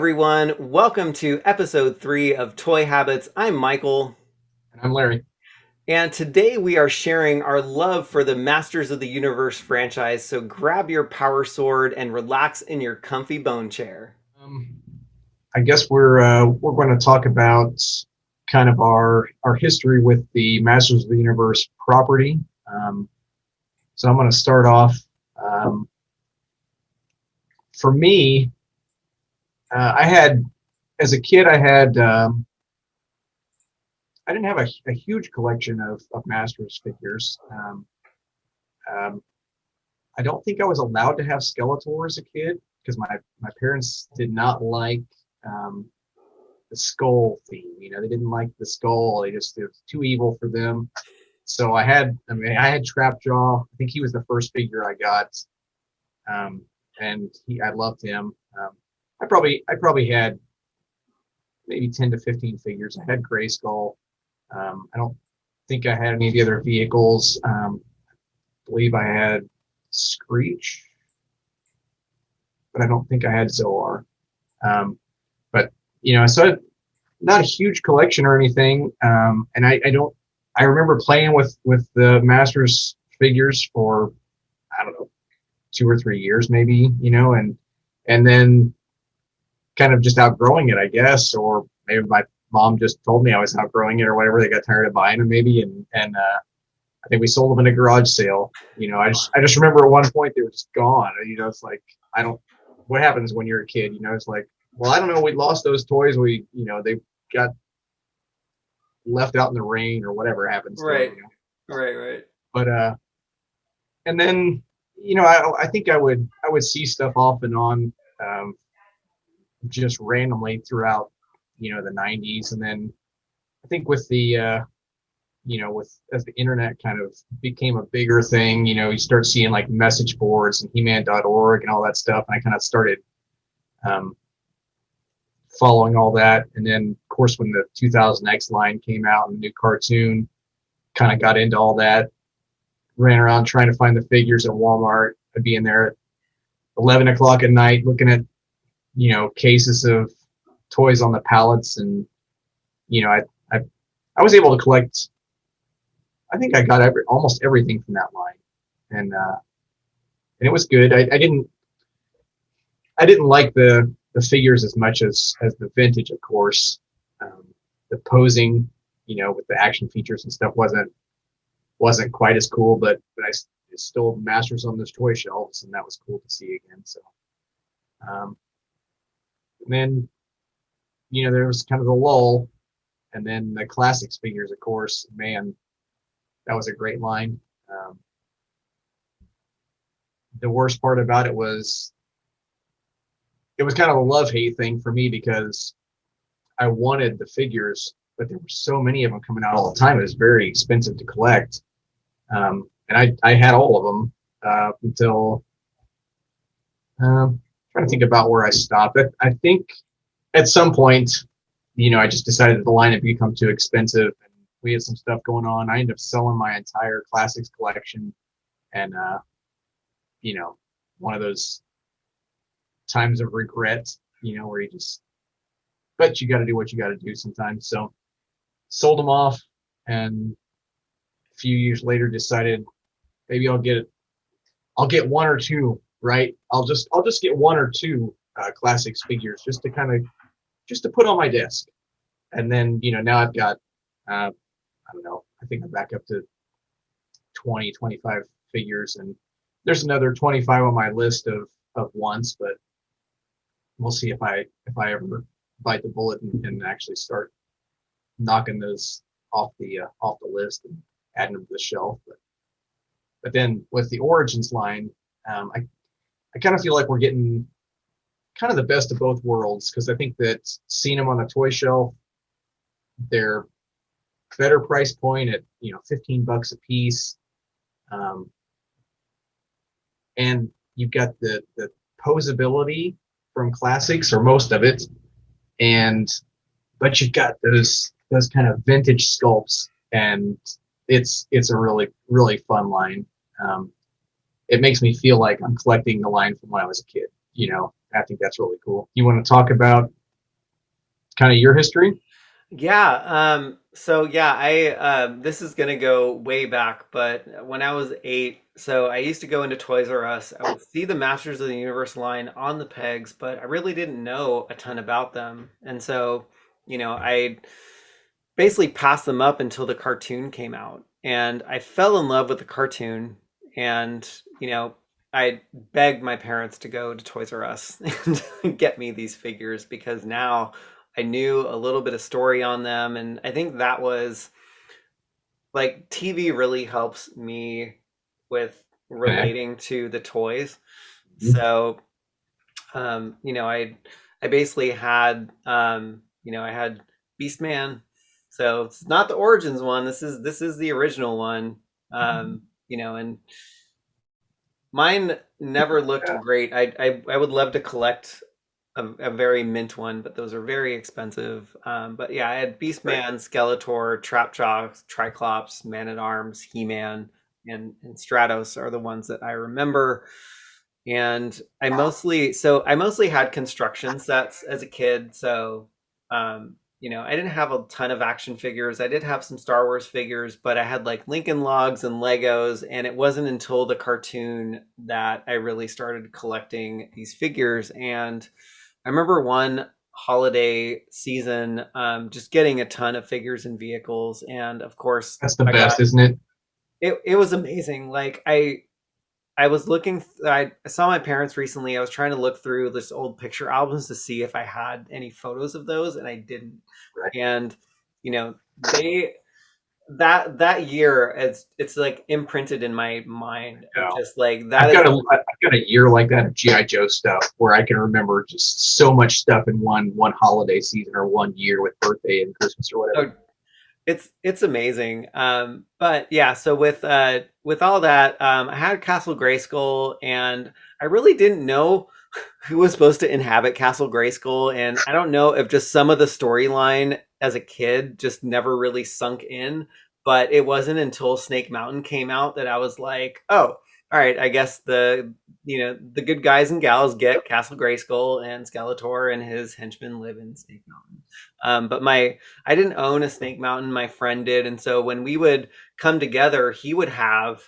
everyone. Welcome to episode 3 of Toy Habits. I'm Michael. And I'm Larry. And today we are sharing our love for the Masters of the Universe franchise. So grab your power sword and relax in your comfy bone chair. Um, I guess we're going to talk about kind of our history with the Masters of the Universe property. So I'm going to start off. Um, for me, I had as a kid, I didn't have a huge collection of Masters figures. Um, I don't think I was allowed to have Skeletor as a kid because my parents did not like um, the skull theme. They didn't like the skull. It was too evil for them. So I had Trapjaw. I think he was the first figure I got, and I loved him. I probably had maybe 10 to 15 figures. I had Gray Skull. I don't think I had any of the other vehicles. I believe I had Screech, but I don't think I had Zoar. But so not a huge collection or anything. And I don't. I remember playing with the Masters figures for I don't know 2 or 3 years maybe. And then kind of just outgrowing it, I guess, or maybe my mom just told me I was outgrowing it or whatever. They got tired of buying them maybe, and I think we sold them in a garage sale. I just remember at one point they were just gone. It's like I don't. What happens when you're a kid? It's like, well, I don't know. We lost those toys. They got left out in the rain or whatever happens to them. Right, right. But and then I think I would see stuff off and on, just randomly throughout the 90s, and then I think with the with as the internet kind of became a bigger thing, you start seeing like message boards and He-Man.org and all that stuff, and I kind of started um, following all that. And then of course when the 2000X line came out and the new cartoon, kind of got into all that, ran around trying to find the figures at Walmart. I'd be in there at 11 o'clock at night looking at cases of toys on the pallets, and I was able to collect. I think I got almost everything from that line, and it was good. I didn't like the figures as much as the vintage, of course. The posing, with the action features and stuff wasn't quite as cool, but I still Masters on those toy shelves, and that was cool to see again. So, and then there was kind of the lull, and then the classics figures, of course. Man, that was a great line. The worst part about it was kind of a love-hate thing for me because I wanted the figures, but there were so many of them coming out all the time. It was very expensive to collect. And I had all of them until trying to think about where I stopped. I think at some point, I just decided that the line had become too expensive, and we had some stuff going on. I ended up selling my entire classics collection, and one of those times of regret, where but you got to do what you got to do sometimes. So sold them off, and a few years later decided maybe I'll get one or two, right? I'll just get one or two classics figures just to put on my desk. And then, now I've got, I don't know, I think I'm back up to 20, 25 figures, and there's another 25 on my list of wants, but we'll see if I ever bite the bullet and actually start knocking those off the list and adding them to the shelf. But then with the Origins line, I kind of feel like we're getting kind of the best of both worlds, because I think that seeing them on the toy shelf, they're better price point at $15 a piece, and you've got the posability from classics, or most of it, but you've got those kind of vintage sculpts, and it's a really, really fun line. It makes me feel like I'm collecting the line from when I was a kid. I think that's really cool. You want to talk about kind of your history? Yeah, so yeah, I this is gonna go way back, but when I was 8, so I used to go into Toys R Us. I would see the Masters of the Universe line on the pegs, but I really didn't know a ton about them. And so, I basically passed them up until the cartoon came out. And I fell in love with the cartoon, and I begged my parents to go to Toys R Us and get me these figures because now I knew a little bit of story on them. And I think that was like TV really helps me with Okay. relating to the toys. Mhm. So, I basically had, I had Beastman. So it's not the Origins one. This is the original one. And mine never looked Yeah. great. I would love to collect a very mint one, but those are very expensive. But yeah, I had Right. Beastman, Skeletor, Trapjaw, Triclops, Man at Arms, He-Man, and Stratos are the ones that I remember. And I mostly had construction sets as a kid. So I didn't have a ton of action figures. I did have some Star Wars figures, but I had like Lincoln Logs and Legos, and it wasn't until the cartoon that I really started collecting these figures. And I remember one holiday season, just getting a ton of figures and vehicles, and of course, That's the I got best, isn't it? it. It was amazing. Like I was looking. I saw my parents recently. I was trying to look through this old picture albums to see if I had any photos of those, and I didn't. Right. And they that year, it's like imprinted in my mind of No. just like that I've is got a year like that of GI Joe stuff where I can remember just so much stuff in one holiday season or one year with birthday and Christmas or whatever. oh, it's amazing. But yeah, so with all that, I had Castle Grayskull, and I really didn't know who was supposed to inhabit Castle Grayskull, and I don't know if just some of the storyline as a kid just never really sunk in. But it wasn't until Snake Mountain came out that I was like, oh, all right, I guess the good guys and gals get Castle Grayskull, and Skeletor and his henchmen live in Snake Mountain. But I didn't own a Snake Mountain. My friend did, and so when we would come together, he would have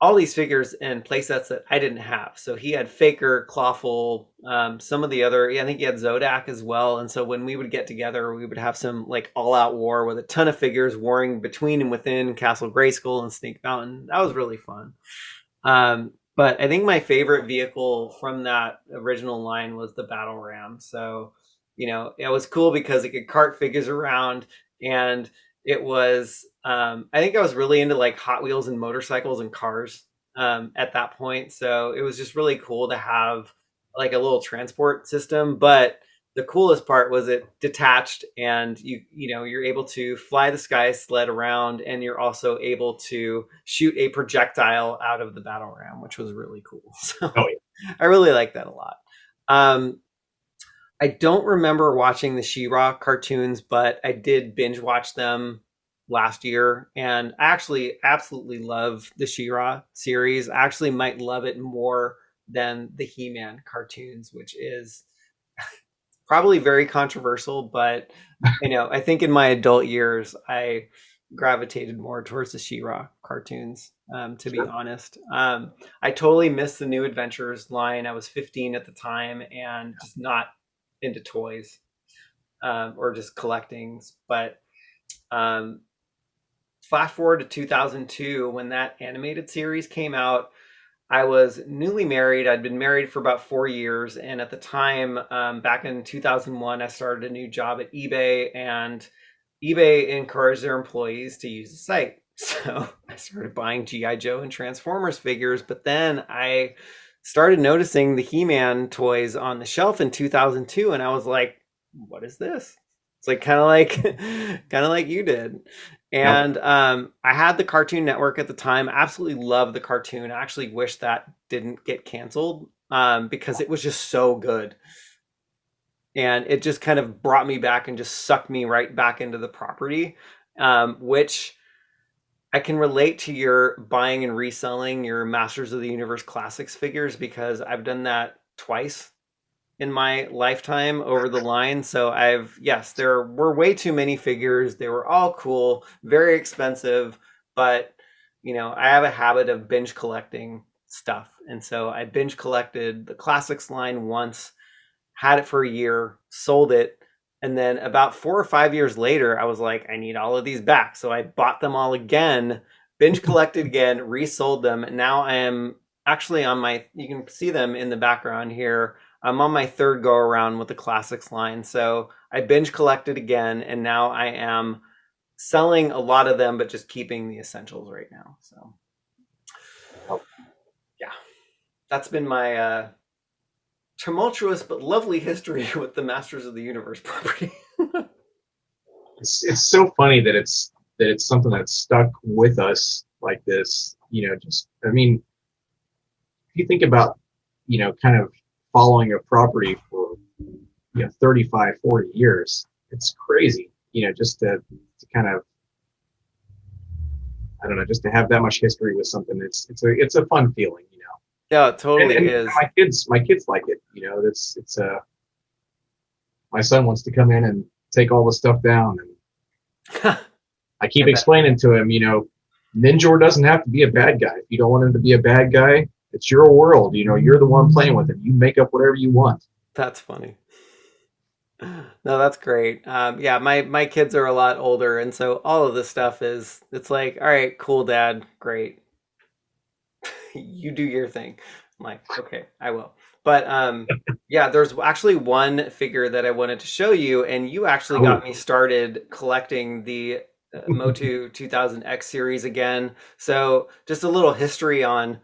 all these figures and playsets that I didn't have. So he had Faker, Clawful, some of the other. Yeah, I think he had Zodak as well. And so when we would get together, we would have some like all-out war with a ton of figures warring between and within Castle Grayskull and Snake Mountain. That was really fun. But I think my favorite vehicle from that original line was the Battle Ram. So, it was cool because it could cart figures around, and it was, I think I was really into like Hot Wheels and motorcycles and cars at that point. So it was just really cool to have like a little transport system. But the coolest part was it detached, and you're able to fly the sky sled around, and you're also able to shoot a projectile out of the battle ram, which was really cool. Oh So yeah. I really like that a lot. um, I don't remember watching the She-Ra cartoons, but I did binge watch them last year, and I actually absolutely love the She-Ra series. I actually might love it more than the He-Man cartoons, which is probably very controversial, but I think in my adult years, I gravitated more towards the She-Ra cartoons. To be Sure. honest, I totally missed the New Adventures line. I was 15 at the time and just not into toys, or just collecting. But um, flash forward to 2002 when that animated series came out. I was newly married. I'd been married for about 4 years. And at the time, back in 2001, I started a new job at eBay, and eBay encouraged their employees to use the site. So I started buying G.I. Joe and Transformers figures. But then I started noticing the He Man toys on the shelf in 2002. And I was like, what is this? It's like kind of like kind of like you did. Yep. And I had the Cartoon Network at the time. Absolutely loved the cartoon. I actually wish that didn't get canceled, because it was just so good. And it just kind of brought me back and just sucked me right back into the property, which I can relate to your buying and reselling your Masters of the Universe Classics figures because I've done that twice in my lifetime over the line. So yes, there were way too many figures. They were all cool, very expensive, but I have a habit of binge collecting stuff. And so I binge collected the classics line once, had it for a year, sold it, and then about 4 or 5 years later, I was like, I need all of these back. So I bought them all again, binge collected again, resold them. And now I am actually on my, you can see them in the background here. I'm on my third go around with the classics line. So I binge collected again, and now I am selling a lot of them, but just keeping the essentials right now. So yeah, that's been my tumultuous but lovely history with the Masters of the Universe property. It's so funny that it's something that's stuck with us like this. Just I mean, if you think about kind of following a property for 35, 40 years, it's crazy. Just to kind of I don't know, just to have that much history with something. It's a fun feeling. Yeah, it And totally and is. my kids like it. It's my son wants to come in and take all the stuff down, and I I keep bet. explaining to him, Ninjor doesn't have to be a bad guy. If you don't want him to be a bad guy, it's your world. You're the one playing with him. You make up whatever you want. That's funny. No, that's great. Yeah, my kids are a lot older, and so all of this stuff it's like, all right, cool, Dad, great. You do your thing. I'm like, okay, I will. But yeah, there's actually one figure that I wanted to show you, and you actually got Oh, me started collecting the MOTU 2000X series again. So just a little history on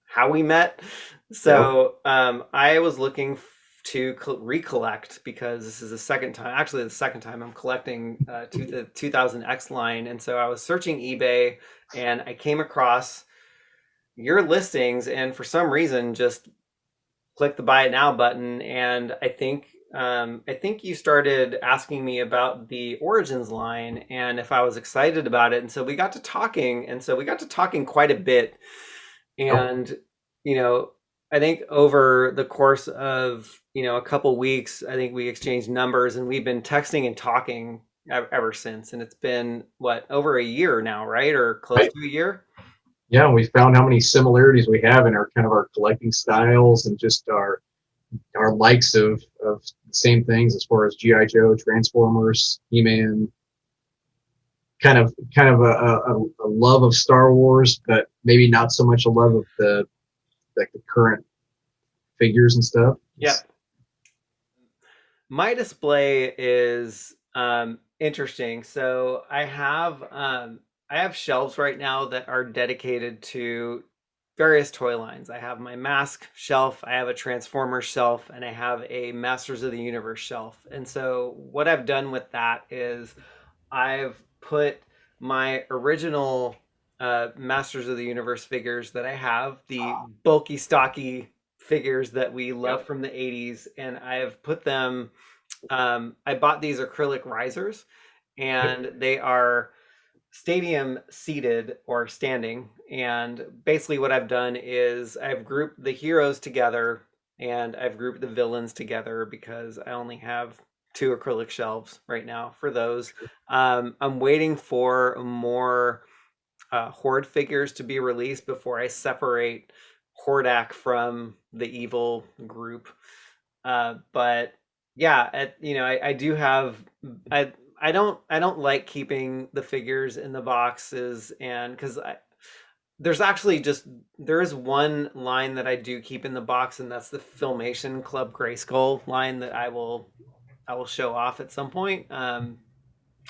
how we met. yep, So I was looking to recollect because this is the second time, actually the second time I'm collecting the 2000X line, and so I was searching eBay and I came across your listings, and for some reason just click the buy it now button, and I think you started asking me about the Origins line and if I was excited about it, and so we got to talking, quite a bit, yep. and you know I think over the course of a couple weeks, I think we exchanged numbers and we've been texting and talking ever since, and it's been what, over a year now, right, or close Right. to a year. Yeah, and we found how many similarities we have in our kind of our collecting styles and just our likes of the same things as far as GI Joe, Transformers, He-Man, kind of a love of Star Wars, but maybe not so much a love of the current figures and stuff. Yep. My display is interesting. So I have shelves right now that are dedicated to various toy lines. I have my mask shelf, I have a Transformers shelf, and I have a Masters of the Universe shelf. And so what I've done with that is I've put my original Masters of the Universe figures that I have, the bulky, stocky figures that we love Yep. from the 80s, and I've put them. I bought these acrylic risers, Yep. and they are stadium seated or standing. And basically, what I've done is I've grouped the heroes together and I've grouped the villains together because I only have two acrylic shelves right now for those. I'm waiting for more Horde figures to be released before I separate Hordak from the evil group. But yeah, I do have I I don't like keeping the figures in the boxes, and because there's actually just there is one line that I do keep in the box, and that's the Filmation Club Grayskull line that I will show off at some point.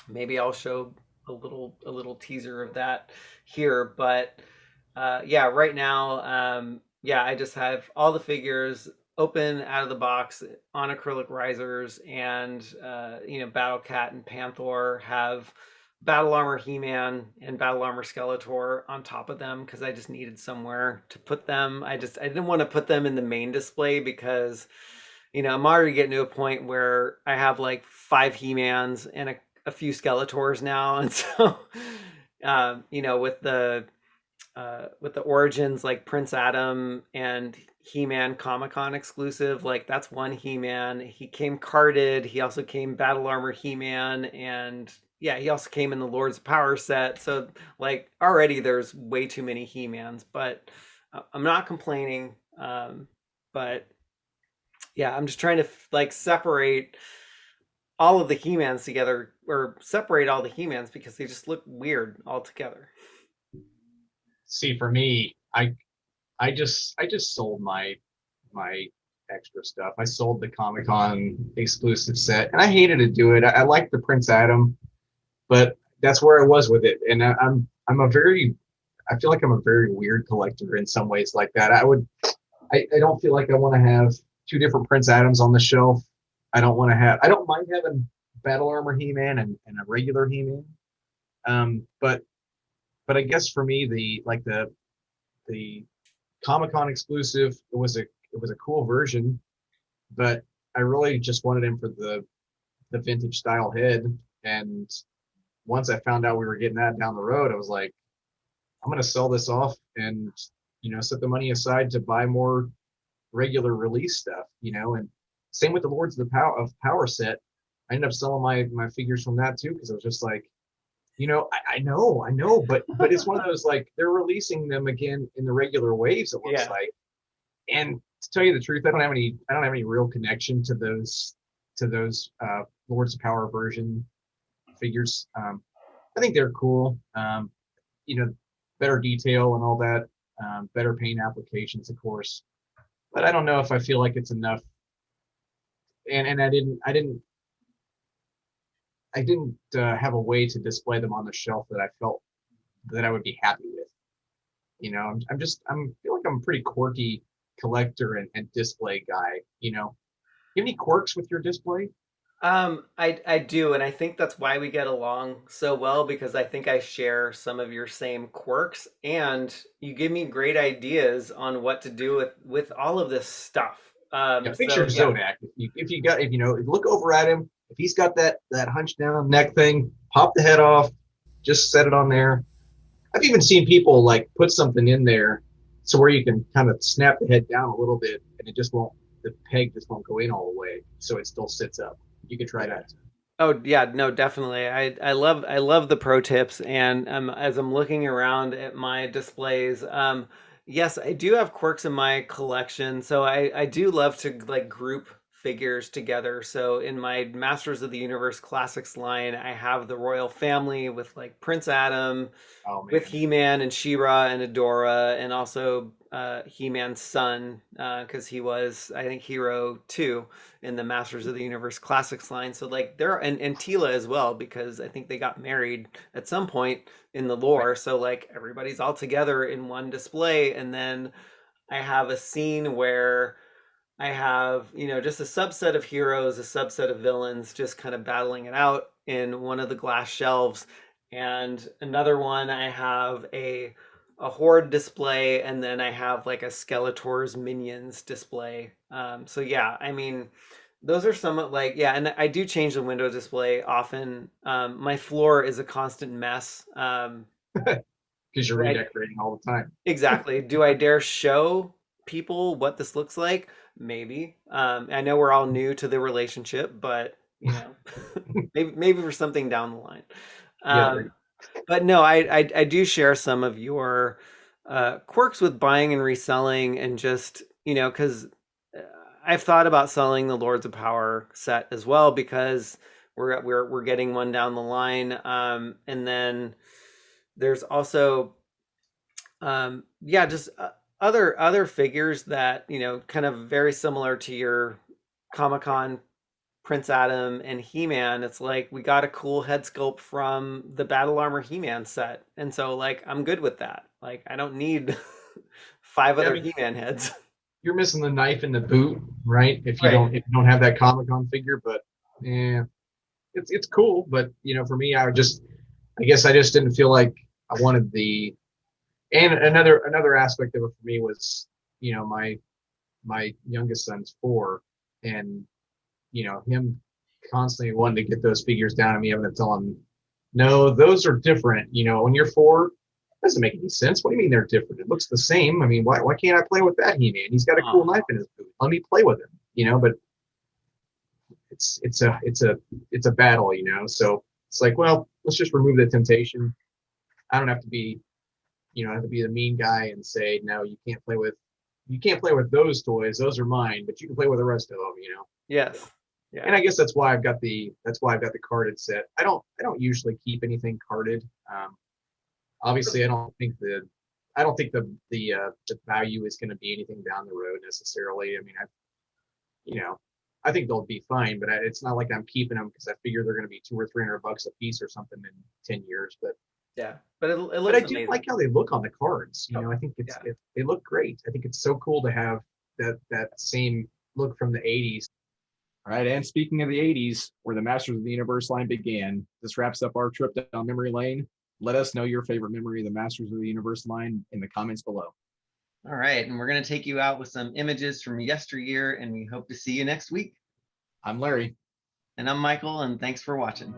Maybe I'll show a little teaser of that here, but yeah, right now, yeah, I just have all the figures open out of the box on acrylic risers, and Battle Cat and Panther have Battle Armor He-Man and Battle Armor Skeletor on top of them because I just needed somewhere to put them. I didn't want to put them in the main display because I'm already getting to a point where I have like five He-Mans and a few Skeletors now, and so with the Origins, like Prince Adam and He-Man Comic-Con exclusive. Like that's one He-Man. He came carded. He also came Battle Armor He-Man, and yeah, he also came in the Lords of Power set. So like already there's way too many He-Mans, but I'm not complaining. But yeah, I'm just trying to like separate all of the He-Mans together, or separate all the He-Mans because they just look weird all together. See, for me, I just sold my extra stuff. I sold the Comic Con exclusive set, and I hated to do it. I liked the Prince Adam, but that's where I was with it. And I'm a very I feel like I'm a very weird collector in some ways like that. I don't feel like I want to have two different Prince Adams on the shelf. I don't mind having Battle Armor He-Man and a regular He-Man. But I guess for me the Comic Con exclusive, it was a cool version, but I really just wanted him for the vintage style head. And once I found out we were getting that down the road, I was like, I'm gonna sell this off and set the money aside to buy more regular release stuff. And same with the Lords of Power set. I ended up selling my figures from that too because I was just like, I know, but it's one of those like they're releasing them again in the regular waves. It looks Yeah. like, and to tell you the truth, I don't have any real connection to those Lords of Power version figures. I think they're cool. You know, better detail and all that, better paint applications, of course. But I don't know if I feel like it's enough. And I didn't have a way to display them on the shelf that I felt that I would be happy with. I'm feel like I'm a pretty quirky collector and display guy. You have any quirks with your display? I do, and I think that's why we get along so well because I think I share some of your same quirks, and you give me great ideas on what to do with all of this stuff. Yeah, So picture yeah, Zodak. If look over at him, if he's got that hunched down neck thing, pop the head off, just set it on there. I've even seen people like put something in there so where you can kind of snap the head down a little bit and the peg just won't go in all the way, so it still sits up. You could try yeah. that. Oh yeah, no, definitely. I love the pro tips, and as I'm looking around at my displays, yes, I do have quirks in my collection. So I do love to like group figures together. So in my Masters of the Universe Classics line, I have the royal family with like Prince Adam, Oh with man. He-Man and She-Ra and Adora, and also He-Man's son, because he was, I think, Hero 2 in the Masters of the Universe Classics line. So like there, and Tila as well, because I think they got married at some point in the Right. lore. So like everybody's all together in one display, and then I have a scene where I have, just a subset of heroes, a subset of villains just kind of battling it out in one of the glass shelves. And another one, I have a horde display, and then I have like a Skeletor's minions display. So yeah, I mean, those are somewhat like, yeah, and I do change the window display often. My floor is a constant mess. Because you're Do I redecorating all the time. Exactly. Do I dare show people what this looks like? Maybe. I know we're all new to the relationship, but maybe for something down the line. Yeah, there you Um, but no, I do share some of your quirks with buying and reselling, and just because I've thought about selling the Lords of Power set as well because we're getting one down the line, and then there's also yeah, just other figures that kind of very similar to your Comic Con Prince Adam and He Man. It's like we got a cool head sculpt from the Battle Armor He Man set, and so like I'm good with that. Like I don't need five go. I other mean, He Man heads. you're missing the knife in the boot, right? If you Right. don't if you don't have that Comic Con figure, but yeah, it's cool. But for me, I guess I just didn't feel like I wanted the. And another aspect of it for me was, my youngest son's 4, and him constantly wanting to get those figures down to me, having to tell him, no, those are different. When you're 4, Doesn't make any sense. What do you mean they're different? It looks the same. I mean, why can't I play with that He-Man? He's got a cool knife Oh, in his boot. Let me play with him, you know. But it's a battle, you know. So it's like, well, let's just remove the temptation. I don't have to be, I have to be the mean guy and say, no, you can't play with those toys. Those are mine, but you can play with the rest of them, you know. yes. And Yeah. I guess that's why I've got the carded set. I don't usually keep anything carded. Obviously, I don't think the value is going to be anything down the road necessarily. I mean, you know, I think they'll be fine, but it's not like I'm keeping them because I figure they're going to be $200 or $300 a piece or something in 10 years. But Yeah. But it but I looks do like amazing. how they look on the cards. Oh, I think yeah. they look great. I think it's so cool to have that same look from the '80s. All right, and speaking of the '80s, where the Masters of the Universe line began, this wraps up our trip down memory lane. Let us know your favorite memory of the Masters of the Universe line in the comments below. All right. And we're going to take you out with some images from yesteryear, and we hope to see you next week. I'm Larry. And I'm Michael, and thanks for watching.